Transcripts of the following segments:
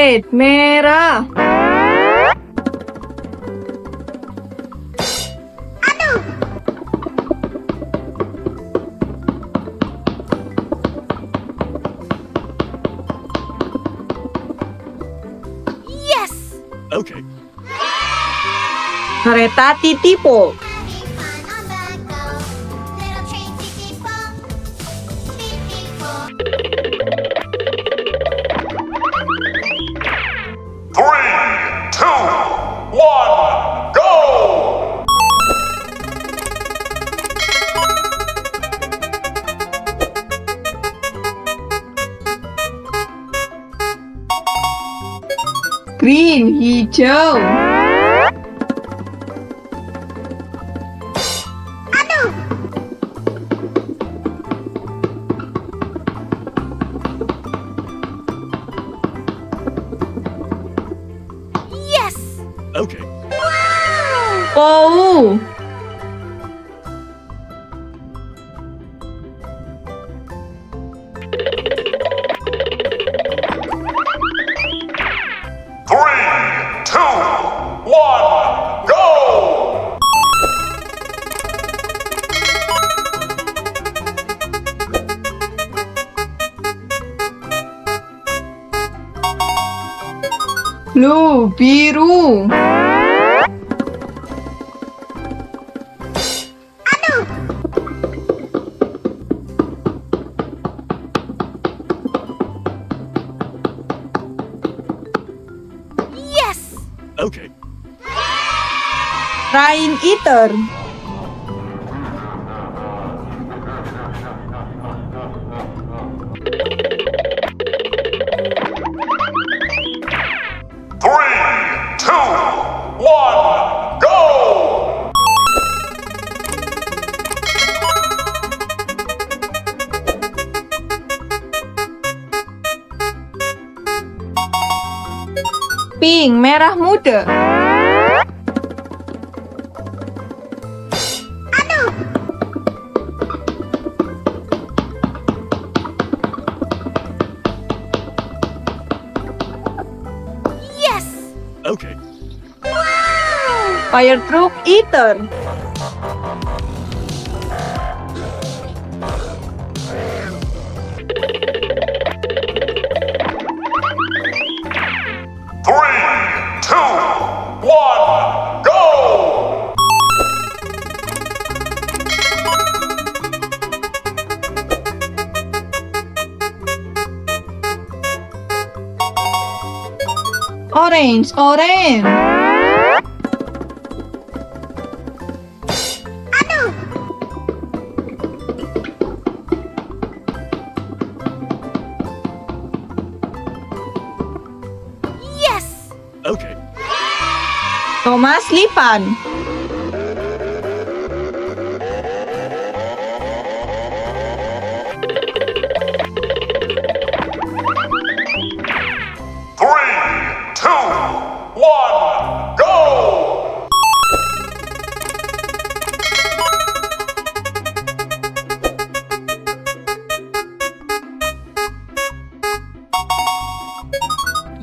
Red, merah. Yes! Okay. Kereta Titipo. Three, two, one, go! Green, hijau. Yes! Okay. Bou. Three, two, one, go! Blue, biru. Yes! Okay. Rain eater. Three, two, one, go! Pink, merah muda. Yes! Okay. Fire truck eater. Three, two, one, go! Orange, orange. Yes! Okay. Thomas Lipan. Three, two, one, go!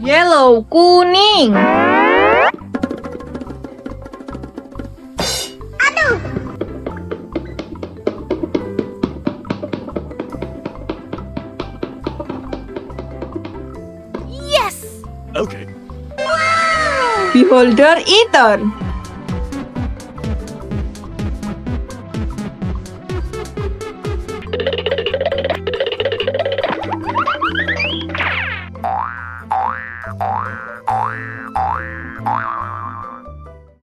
Yellow, kuning. Yes! Okay. Beholder eater.